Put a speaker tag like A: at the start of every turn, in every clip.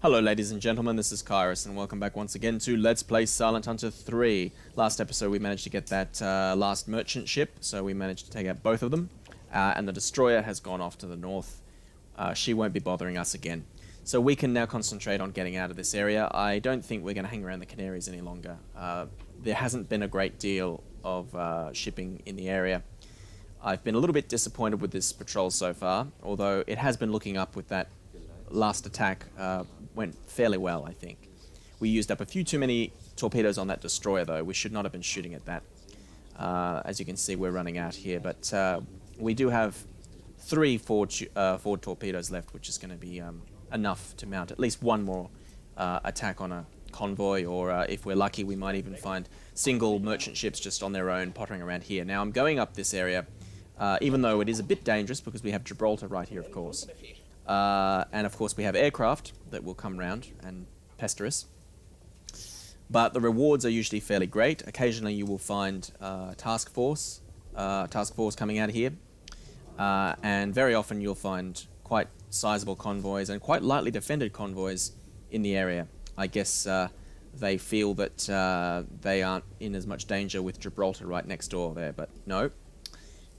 A: Hello ladies and gentlemen, this is KairoS and welcome back once again to Let's Play Silent Hunter 3. Last episode we managed to get that last merchant ship, so we managed to take out both of them. And the destroyer has gone off to the north. She won't be bothering us again. So we can now concentrate on getting out of this area. I don't think we're going to hang around the Canaries any longer. There hasn't been a great deal of shipping in the area. I've been a little bit disappointed with this patrol so far, although it has been looking up with that last attack. Went fairly well, I think. We used up a few too many torpedoes on that destroyer, though. We should not have been shooting at that. As you can see, we're running out here, but we do have three forward torpedoes left, which is going to be enough to mount at least one more attack on a convoy, or if we're lucky, we might even find single merchant ships just on their own pottering around here. Now, I'm going up this area, even though it is a bit dangerous because we have Gibraltar right here, of course. And of course we have aircraft that will come round and pester us. But the rewards are usually fairly great. Occasionally you will find task force coming out of here. And very often you'll find quite sizable convoys and quite lightly defended convoys in the area. I guess they feel that they aren't in as much danger with Gibraltar right next door there, but no.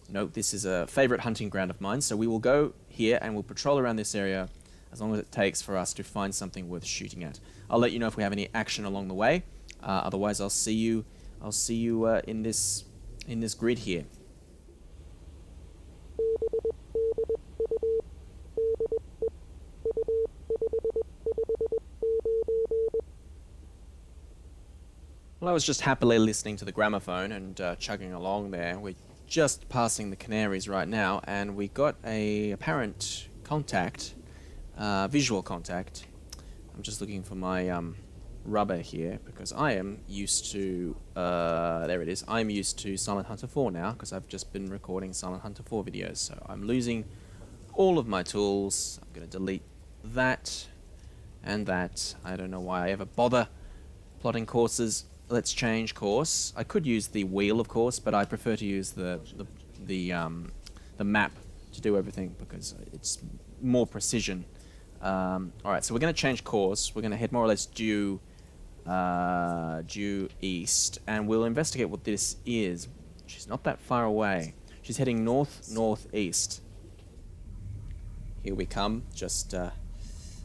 A: No, this is a favourite hunting ground of mine, so we will go here and we'll patrol around this area as long as it takes for us to find something worth shooting at. I'll let you know if we have any action along the way. Otherwise, I'll see you in this grid here. Well, I was just happily listening to the gramophone and chugging along there. We're just passing the Canaries right now, and we got a apparent contact, visual contact. I'm just looking for my rubber here because I am used to there it is. I'm used to Silent Hunter 4 now because I've just been recording Silent Hunter 4 videos, so I'm losing all of my tools. I'm going to delete that and that. I don't know why I ever bother plotting courses. Let's change course. I could use the wheel, of course, but I prefer to use the map to do everything because it's more precision. All right, so we're going to change course. We're going to head more or less due east, and we'll investigate what this is. She's not that far away. She's heading northeast. Here we come. Just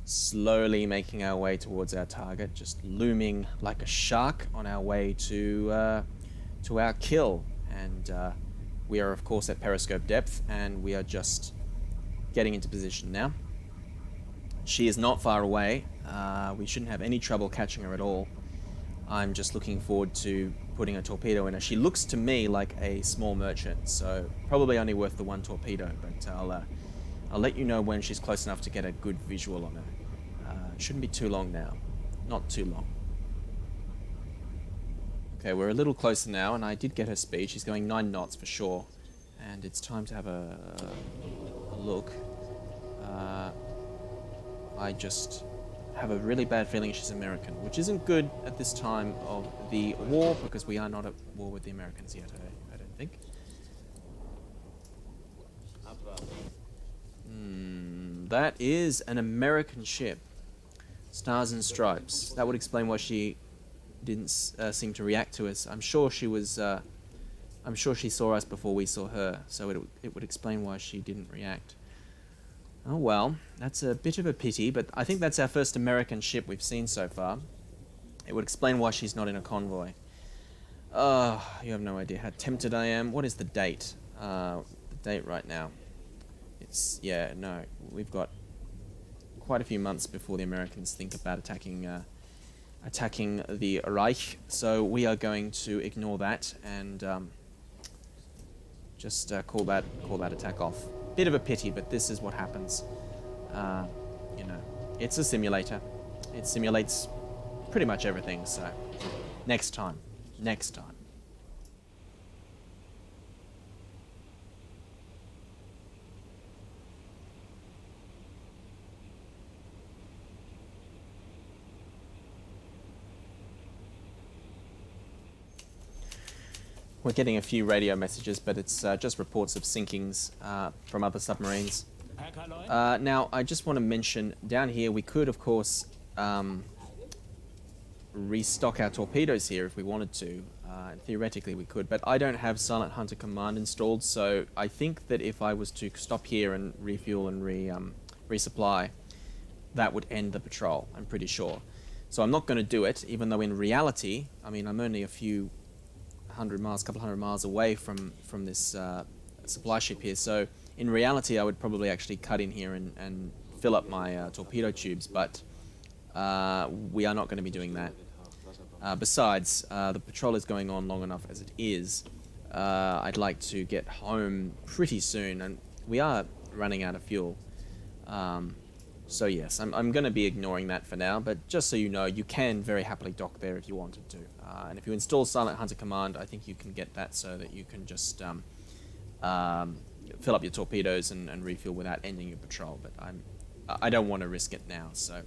A: slowly making our way towards our target, just looming like a shark on our way to our kill. And we are of course at periscope depth, and we are just getting into position now. She is not far away. We shouldn't have any trouble catching her at all. I'm just looking forward to putting a torpedo in her. She looks to me like a small merchant, so probably only worth the one torpedo, but I'll let you know when she's close enough to get a good visual on her. Shouldn't be too long now. Not too long. Okay, we're a little closer now, and I did get her speed. She's going 9 knots for sure. And it's time to have a look. I just have a really bad feeling she's American, which isn't good at this time of the war, because we are not at war with the Americans yet, I don't think. That is an American ship. Stars and Stripes. That would explain why she didn't seem to react to us. I'm sure she was. I'm sure she saw us before we saw her, so it would explain why she didn't react. Oh well, that's a bit of a pity, but I think that's our first American ship we've seen so far. It would explain why she's not in a convoy. Oh, you have no idea how tempted I am. What is the date? The date right now. It's no. We've got quite a few months before the Americans think about attacking the Reich, so we are going to ignore that and just call that attack off. Bit of a pity, but this is what happens. You know, it's a simulator. It simulates pretty much everything. So next time. We're getting a few radio messages, but it's just reports of sinkings from other submarines. Now, I just want to mention, down here we could, of course, restock our torpedoes here if we wanted to. Theoretically we could, but I don't have Silent Hunter Command installed, so I think that if I was to stop here and refuel and resupply, that would end the patrol, I'm pretty sure. So I'm not going to do it, even though in reality, I mean, I'm only a couple hundred miles away from this supply ship here, so in reality I would probably actually cut in here and fill up my torpedo tubes, but we are not going to be doing that. Besides, the patrol is going on long enough as it is. I'd like to get home pretty soon, and we are running out of fuel. So yes, I'm going to be ignoring that for now, but just so you know, you can very happily dock there if you wanted to. And if you install Silent Hunter Command, I think you can get that so that you can just fill up your torpedoes and refuel without ending your patrol. But I don't want to risk it now, so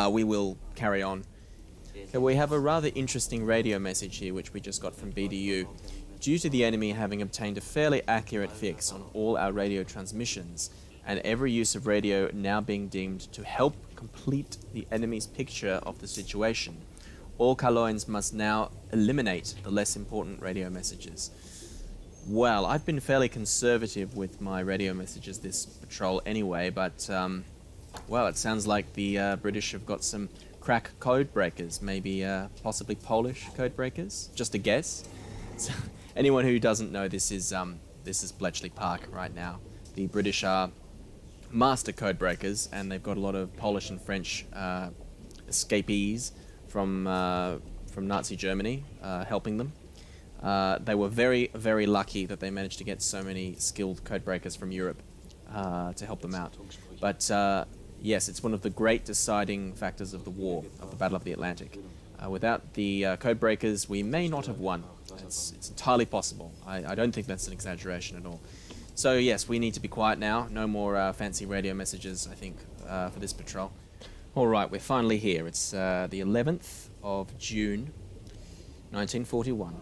A: we will carry on. Okay, we have a rather interesting radio message here, which we just got from BDU. Due to the enemy having obtained a fairly accurate fix on all our radio transmissions, and every use of radio now being deemed to help complete the enemy's picture of the situation, all Kaloins must now eliminate the less important radio messages. Well, I've been fairly conservative with my radio messages this patrol anyway, but well, it sounds like the British have got some crack code breakers, maybe possibly Polish code breakers, just a guess. So, anyone who doesn't know, this is Bletchley Park right now. The British are master code breakers, and they've got a lot of Polish and French escapees from Nazi Germany helping them. They were very, very lucky that they managed to get so many skilled code breakers from Europe to help them out. But yes, it's one of the great deciding factors of the war, of the Battle of the Atlantic. Without the code breakers, we may not have won. It's entirely possible. I don't think that's an exaggeration at all. So yes, we need to be quiet now. No more fancy radio messages, I think, for this patrol. All right, we're finally here. It's the 11th of June, 1941.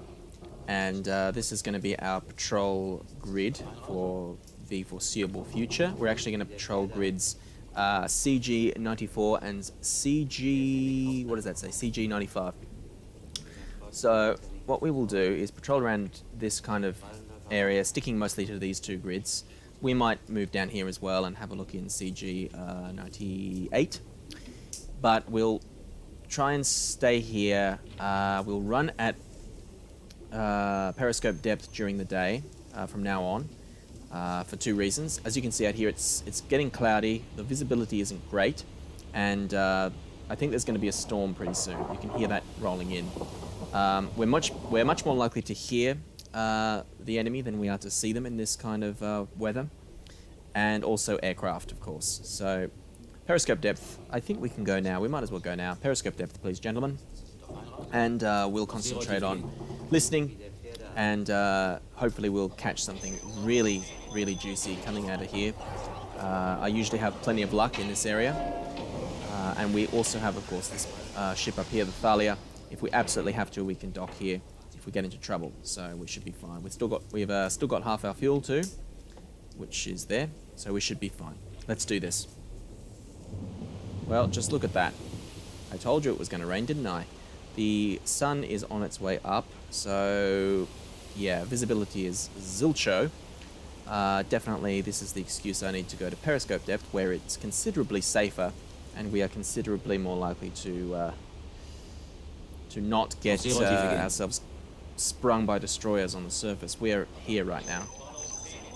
A: And this is going to be our patrol grid for the foreseeable future. We're actually going to patrol grids CG94 and CG... what does that say? CG95. So what we will do is patrol around this kind of area, sticking mostly to these two grids. We might move down here as well and have a look in CG98. But we'll try and stay here. We'll run at periscope depth during the day from now on for two reasons. As you can see out here, it's getting cloudy, the visibility isn't great, and I think there's going to be a storm pretty soon. You can hear that rolling in. We're much more likely to hear the enemy than we are to see them in this kind of weather, and also aircraft, of course. So periscope depth, I think we can go now. We might as well go now. Periscope depth, please, gentlemen. And we'll concentrate on listening, and hopefully we'll catch something really, really juicy coming out of here. I usually have plenty of luck in this area, and we also have, of course, this ship up here, the Thalia. If we absolutely have to, we can dock here if we get into trouble, so we should be fine. We've still got half our fuel too, which is there, so we should be fine. Let's do this. Well, just look at that. I told you it was going to rain, didn't I? The sun is on its way up, so yeah, visibility is zilcho. Definitely this is the excuse I need to go to periscope depth, where it's considerably safer, and we are considerably more likely to not get ourselves sprung by destroyers on the surface. We're here right now.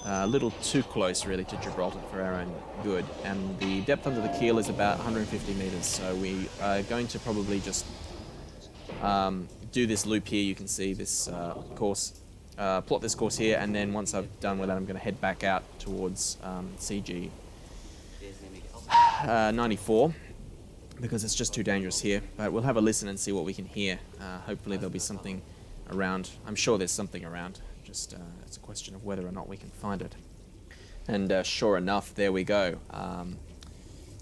A: A little too close, really, to Gibraltar for our own good, and the depth under the keel is about 150 meters, so we are going to probably just do this loop here. You can see this course, plot this course here, and then once I've done with that, I'm going to head back out towards CG 94, because it's just too dangerous here. But we'll have a listen and see what we can hear. Hopefully there'll be something around. I'm sure there's something around. Just it's a question of whether or not we can find it. And sure enough, there we go.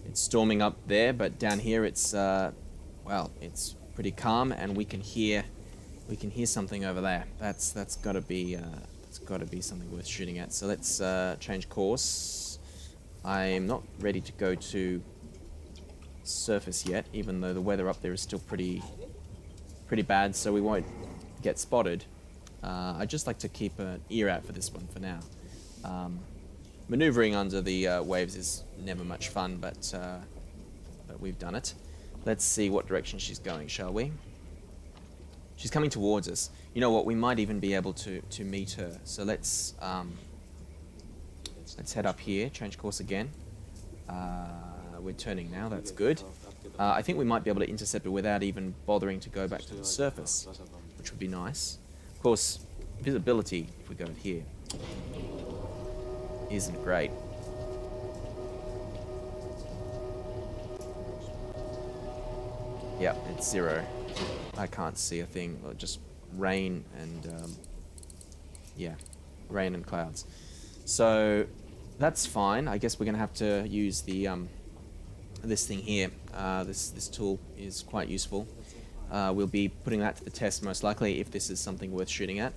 A: It's storming up there, but down here it's well, it's pretty calm, and we can hear something over there. That's got to be something worth shooting at. So let's change course. I'm not ready to go to surface yet, even though the weather up there is still pretty bad, so we won't get spotted. I'd just like to keep an ear out for this one for now. Maneuvering under the waves is never much fun, but we've done it. Let's see what direction she's going, shall we? She's coming towards us. You know what? We might even be able to meet her. So let's head up here. Change course again. We're turning now. That's good. I think we might be able to intercept her without even bothering to go back to the surface, which would be nice. Of course, visibility, if we go here, isn't great. Yeah, it's 0. I can't see a thing. Well, just rain and yeah, rain and clouds. So that's fine. I guess we're gonna have to use the this thing here. This tool is quite useful. We'll be putting that to the test most likely if this is something worth shooting at.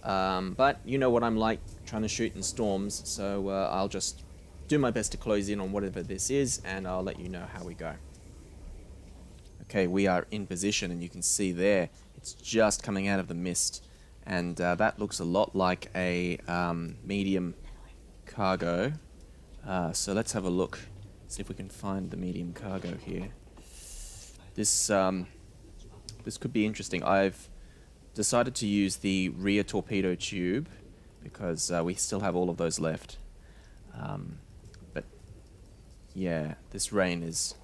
A: But you know what I'm like, trying to shoot in storms, so I'll just do my best to close in on whatever this is, and I'll let you know how we go. Okay, we are in position, and you can see there, it's just coming out of the mist, and that looks a lot like a medium cargo. So let's have a look, see if we can find the medium cargo here. This could be interesting. I've decided to use the rear torpedo tube because we still have all of those left. But yeah, this rain is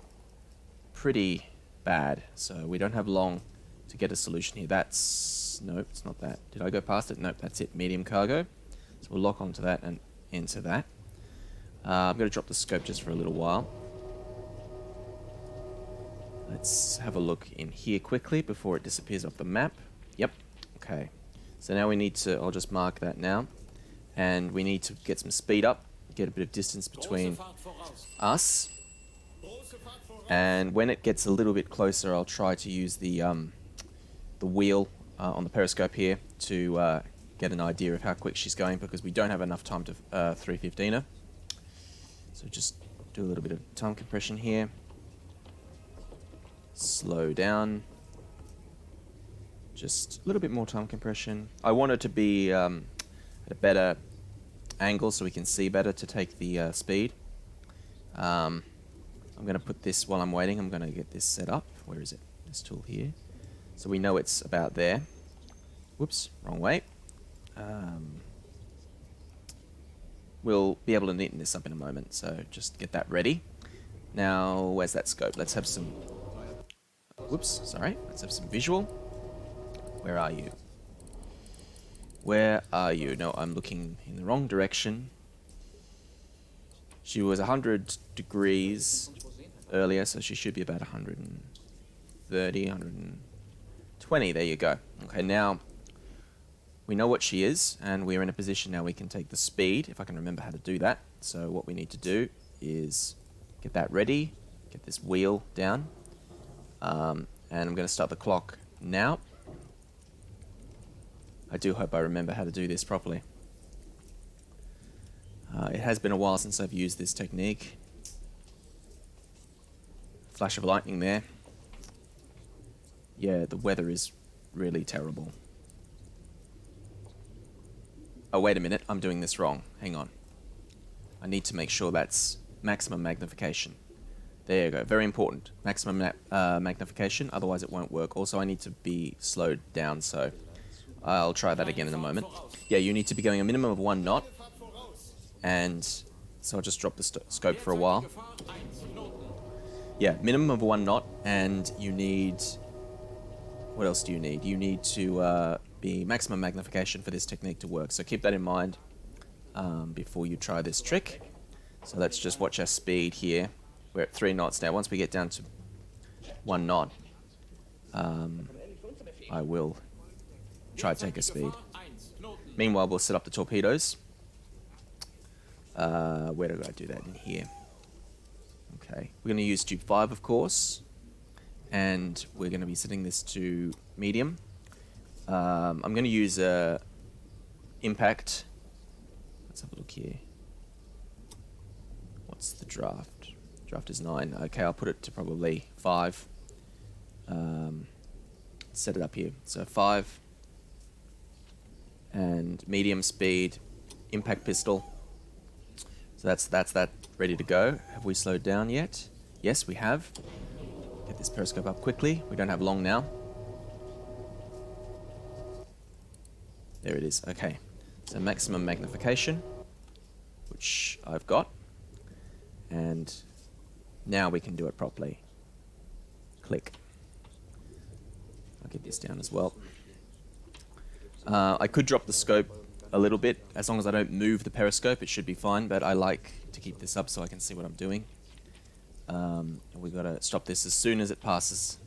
A: pretty bad, so we don't have long to get a solution here. That's... nope, it's not that. Did I go past it? Nope, that's it. Medium cargo. So we'll lock onto that and into that. I'm going to drop the scope just for a little while. Let's have a look in here quickly before it disappears off the map. Yep. Okay. So now we need to... I'll just mark that now. And we need to get some speed up, get a bit of distance between us. And when it gets a little bit closer, I'll try to use the wheel on the periscope here to get an idea of how quick she's going, because we don't have enough time to 315 her. So just do a little bit of time compression here. Slow down. Just a little bit more time compression. I want it to be at a better angle so we can see better to take the speed. I'm going to put this while I'm waiting. I'm going to get this set up. Where is it? This tool here. So we know it's about there. Whoops, wrong way. We'll be able to neaten this up in a moment, so just get that ready. Now, where's that scope? Let's have some... whoops, sorry. Let's have some visual. Where are you? Where are you? No, I'm looking in the wrong direction. She was 100 degrees earlier, so she should be about 130, 120. There you go. Okay, now we know what she is, and we're in a position now we can take the speed, if I can remember how to do that. So what we need to do is get that ready, get this wheel down, and I'm going to start the clock now. I do hope I remember how to do this properly. It has been a while since I've used this technique. Flash of lightning there. Yeah, the weather is really terrible. Oh, wait a minute, I'm doing this wrong. Hang on. I need to make sure that's maximum magnification. There you go, very important. Maximum magnification, otherwise it won't work. Also, I need to be slowed down, so I'll try that again in a moment. Yeah, you need to be going a minimum of 1 knot. And so I'll just drop the scope for a while. Yeah, minimum of 1 knot, and you need... what else do you need? You need to be maximum magnification for this technique to work. So keep that in mind before you try this trick. So let's just watch our speed here. We're at 3 knots now. Once we get down to 1 knot, I will try to take a speed. Meanwhile, we'll set up the torpedoes. Where did I do that? In here. Okay. We're going to use tube 5, of course. And we're going to be setting this to medium. I'm going to use impact. Let's have a look here. What's the draft? Draft is 9. Okay, I'll put it to probably 5. Set it up here. So 5. And medium speed impact pistol. So that's that ready to go. Have we slowed down yet? Yes, we have. Get this periscope up quickly. We don't have long now. There it is. Okay. So maximum magnification, which I've got. And now we can do it properly. Click. I'll get this down as well. I could drop the scope a little bit. As long as I don't move the periscope, it should be fine, but I like to keep this up so I can see what I'm doing. We've got to stop this as soon as it passes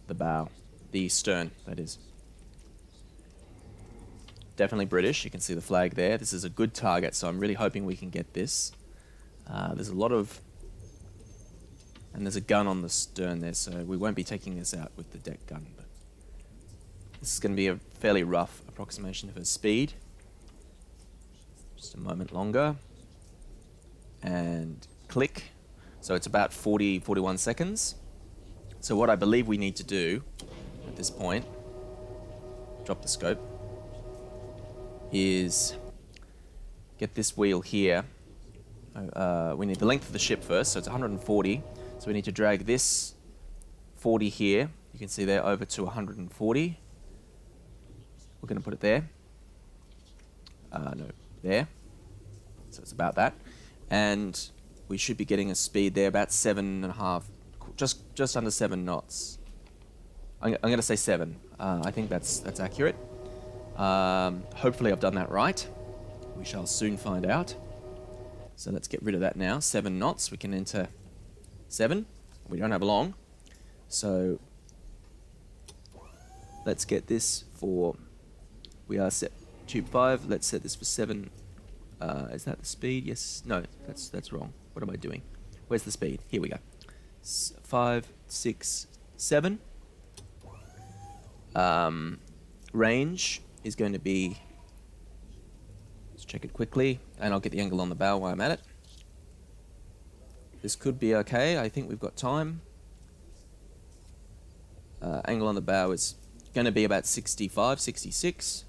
A: the bow. The stern, that is. Definitely British. You can see the flag there. This is a good target, so I'm really hoping we can get this. There's a lot of... And there's a gun on the stern there, so we won't be taking this out with the deck gun. But this is going to be a fairly rough approximation of her speed. Just a moment longer. And click. So it's about 41 seconds. So what I believe we need to do at this point, drop the scope, is get this wheel here. We need the length of the ship first, so it's 140. So we need to drag this 40 here. You can see there over to 140. We're going to put it there. No, there. So it's about that. And we should be getting a speed there about 7.5, just under 7 knots. I'm going to say 7. I think that's accurate. Hopefully I've done that right. We shall soon find out. So let's get rid of that now. 7 knots. We can enter 7. We don't have long. So let's get this for... We are set tube 5. Let's set this for 7. Is that the speed? Yes. No, that's wrong. What am I doing? Where's the speed? Here we go. 5, 6, 7. Range is going to be... Let's check it quickly, and I'll get the angle on the bow while I'm at it. This could be okay. I think we've got time. Angle on the bow is going to be about 65, 66.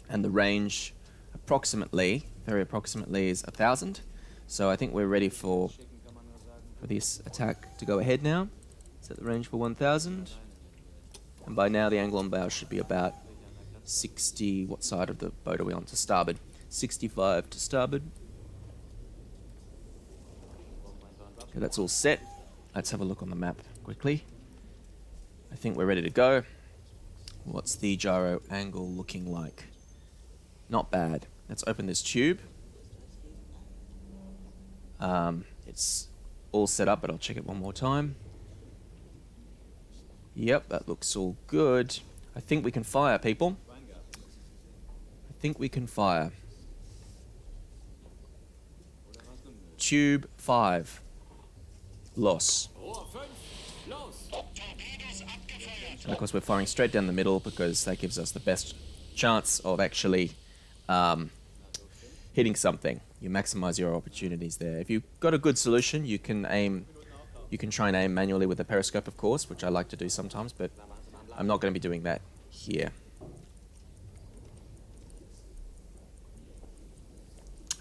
A: And the range approximately, very approximately, is 1,000. So I think we're ready for this attack to go ahead now. Set the range for 1,000. And by now the angle on bow should be about 60. What side of the boat are we on? To starboard. 65 to starboard. Okay, that's all set. Let's have a look on the map quickly. I think we're ready to go. What's the gyro angle looking like? Not bad. Let's open this tube. It's all set up, but I'll check it one more time. Yep, that looks all good. I think we can fire, people. I think we can fire. Tube 5. Loss. And of course we're firing straight down the middle because that gives us the best chance of actually hitting something. You maximize your opportunities there. If you've got a good solution, you can try and aim manually with the periscope, of course, which I like to do sometimes, but I'm not going to be doing that here.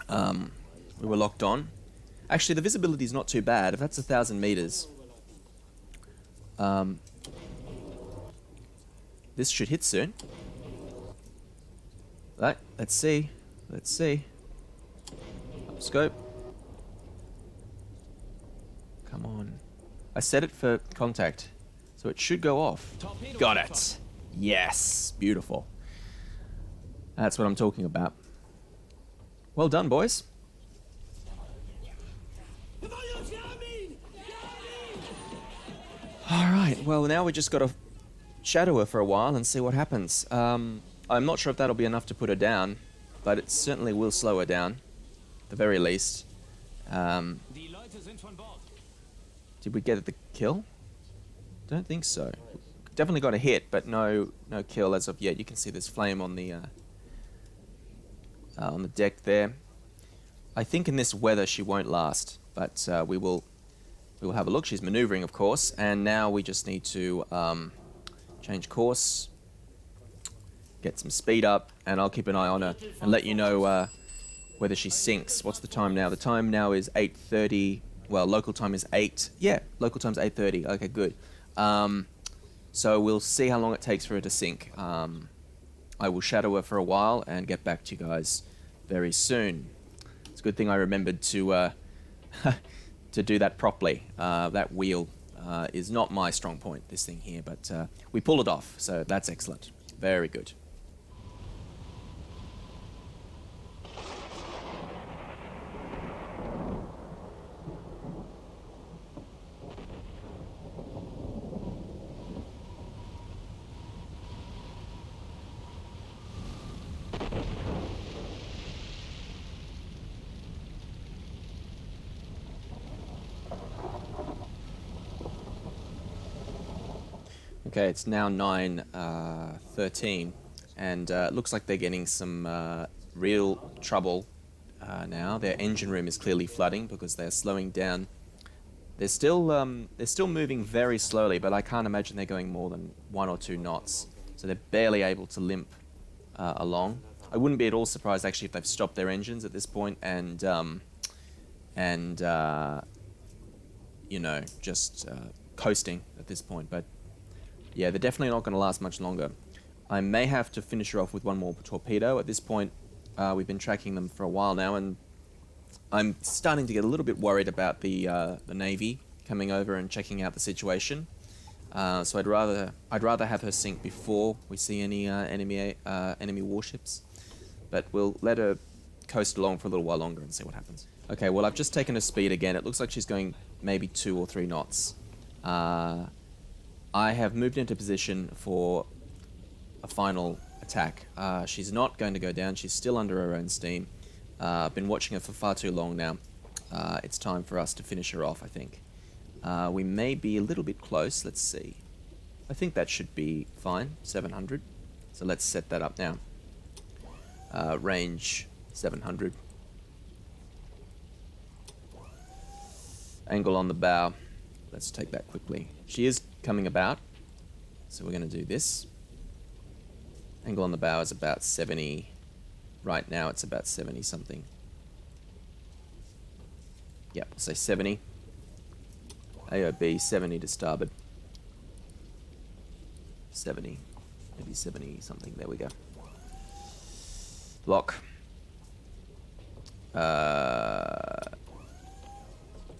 A: We were locked on. Actually, the visibility is not too bad. If that's 1,000 meters, this should hit soon. Right, let's see. Let's see. Up scope. Come on. I set it for contact, so it should go off. Got it. Yes. Beautiful. That's what I'm talking about. Well done, boys. Alright, well now we just got to shadow her for a while and see what happens. I'm not sure if that'll be enough to put her down, but it certainly will slow her down, at the very least. Did we get the kill? Don't think so. Definitely got a hit, but no kill as of yet. You can see this flame on the deck there. I think in this weather she won't last, but we will we'll have a look. She's maneuvering, of course, and now we just need to change course, get some speed up, and I'll keep an eye on her and let you know whether she sinks. What's the time now? The time now is 8:30. Well, local time is 8. Yeah, local time's 8:30. Okay, good. So we'll see how long it takes for her to sink. I will shadow her for a while and get back to you guys very soon. It's a good thing I remembered to to do that properly. That wheel is not my strong point, this thing here, but we pulled it off, so that's excellent. Very good. Okay, it's now 9:13, and it looks like they're getting some real trouble now. Their engine room is clearly flooding because they're slowing down. They're still moving very slowly, but I can't imagine they're going more than 1 or 2 knots. So they're barely able to limp along. I wouldn't be at all surprised actually if they've stopped their engines at this point and you know, just coasting at this point, but. Yeah, they're definitely not going to last much longer. I may have to finish her off with one more torpedo. At this point, we've been tracking them for a while now, and I'm starting to get a little bit worried about the Navy coming over and checking out the situation. So I'd rather have her sink before we see any enemy warships. But we'll let her coast along for a little while longer and see what happens. Okay, well I've just taken her speed again. It looks like she's going maybe 2 or 3 knots. I have moved into position for a final attack. She's not going to go down. She's still under her own steam. I've been watching her for far too long now. It's time for us to finish her off, I think. We may be a little bit close. Let's see. I think that should be fine. 700. So let's set that up now. Range 700. Angle on the bow. Let's take that quickly. She is coming about, so we're going to do this. Angle on the bow is about 70. Right now it's about 70 something. Yep, we'll say 70. AOB 70 to starboard. 70. Maybe 70 something. There we go. Lock.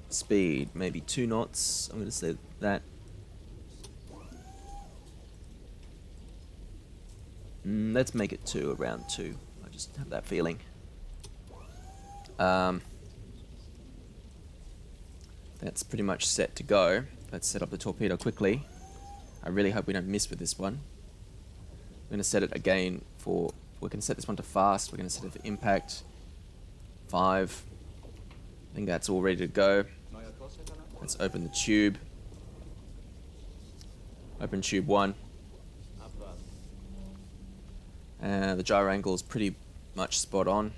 A: Speed, maybe 2 knots. I'm going to say that. Let's make it 2, around 2. I just have that feeling. That's pretty much set to go. Let's set up the torpedo quickly. I really hope we don't miss with this one. I'm going to set it again for... We're going to set this one to fast. We're going to set it for impact. 5. I think that's all ready to go. Let's open the tube. Open tube 1. The gyro angle is pretty much spot on.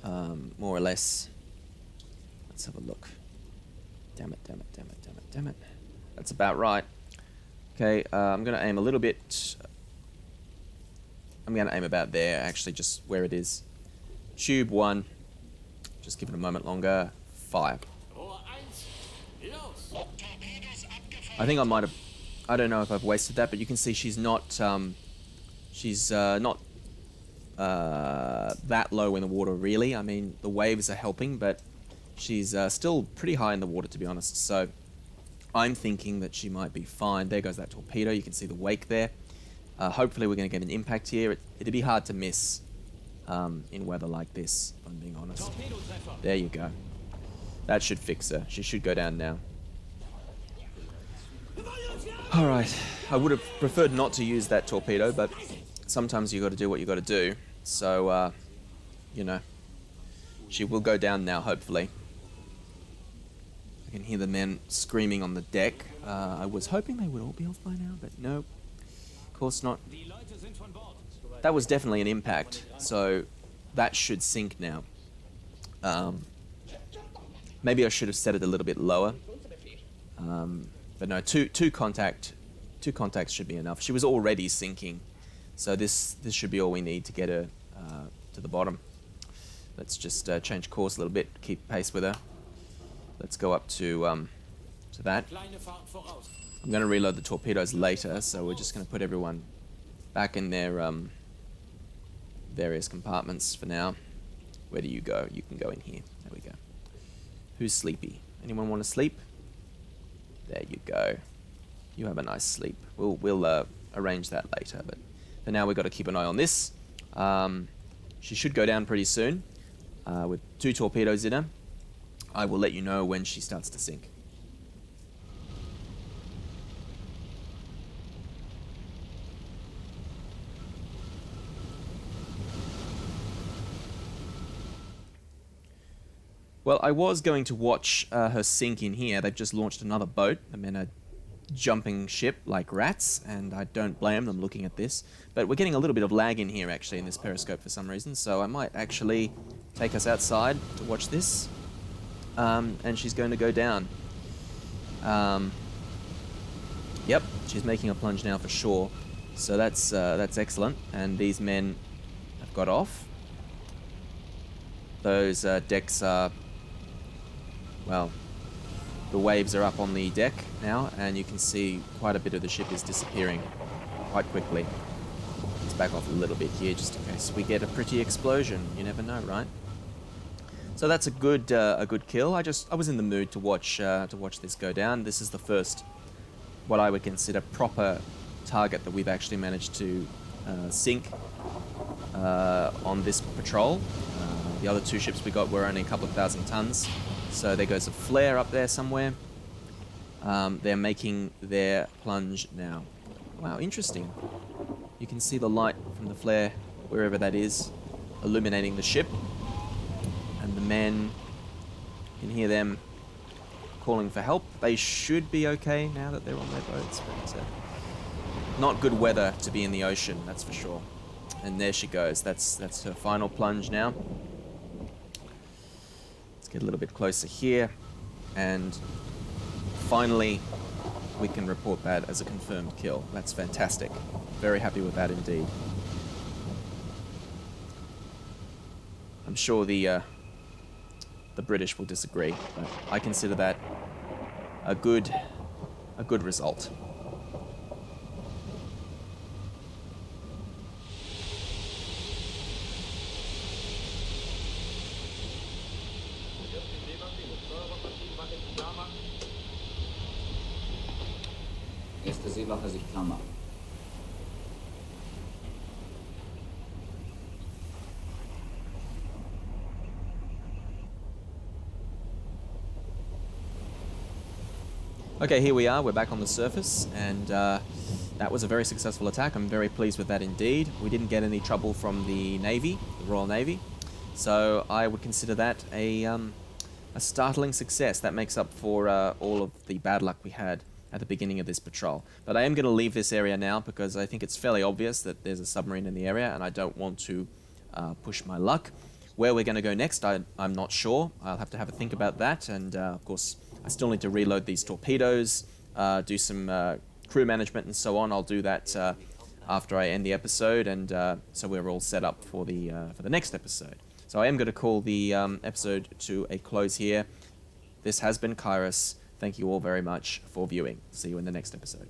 A: More or less. Let's have a look. Damn it, damn it, damn it, damn it, damn it. That's about right. Okay, I'm going to aim a little bit. I'm going to aim about there, actually, just where it is. Tube 1. Just give it a moment longer. Fire. I think I might have... I don't know if I've wasted that, but you can see she's not... she's not that low in the water, really. I mean, the waves are helping, but she's still pretty high in the water, to be honest. So I'm thinking that she might be fine. There goes that torpedo. You can see the wake there. Hopefully we're going to get an impact here. It'd be hard to miss in weather like this, if I'm being honest. There you go. That should fix her. She should go down now. Alright, I would have preferred not to use that torpedo, but sometimes you got to do what you got to do. So, you know, she will go down now, hopefully. I can hear the men screaming on the deck. I was hoping they would all be off by now, but no, of course not. That was definitely an impact, so that should sink now. Maybe I should have set it a little bit lower. But no, two contacts should be enough. She was already sinking, so this should be all we need to get her to the bottom. Let's just change course a little bit, keep pace with her. Let's go up to that. I'm going to reload the torpedoes later, so we're just going to put everyone back in their various compartments for now. Where do you go? You can go in here. There we go. Who's sleepy? Anyone want to sleep? There you go. You have a nice sleep. We'll arrange that later, but for now we've got to keep an eye on this. She should go down pretty soon with 2 torpedoes in her. I will let you know when she starts to sink. Well, I was going to watch her sink in here. They've just launched another boat. I'm in a jumping ship like rats, and I don't blame them looking at this. But we're getting a little bit of lag in here, actually, in this periscope for some reason, so I might actually take us outside to watch this. And she's going to go down. Yep, she's making a plunge now for sure. So that's excellent. And these men have got off. Those decks are... Well, the waves are up on the deck now, and you can see quite a bit of the ship is disappearing quite quickly. Let's back off a little bit here, just in case we get a pretty explosion. You never know, right? So that's a good kill. I was in the mood to watch this go down. This is the first, what I would consider proper target that we've actually managed to sink on this patrol. The other 2 ships we got were only a couple of thousand tons. So there goes a flare up there somewhere. They're making their plunge now. Wow, interesting. You can see the light from the flare, wherever that is, illuminating the ship. And the men, you can hear them calling for help. They should be okay now that they're on their boats, but not good weather to be in the ocean, that's for sure. And there she goes. That's her final plunge now. Get a little bit closer here, and finally we can report that as a confirmed kill. That's fantastic. Very happy with that indeed. I'm sure the British will disagree, but I consider that a good result.
B: Erste Seewache sich klar machen.
A: Okay, here we are. We're back on the surface, and that was a very successful attack. I'm very pleased with that indeed. We didn't get any trouble from the Navy, the Royal Navy, so I would consider that a startling success. That makes up for all of the bad luck we had at the beginning of this patrol. But I am going to leave this area now because I think it's fairly obvious that there's a submarine in the area, and I don't want to push my luck. Where we're going to go next, I'm not sure. I'll have to have a think about that, and of course, I still need to reload these torpedoes, do some crew management and so on. I'll do that after I end the episode, and so we're all set up for the next episode. So I am going to call the episode to a close here. This has been KairoS. Thank you all very much for viewing. See you in the next episode.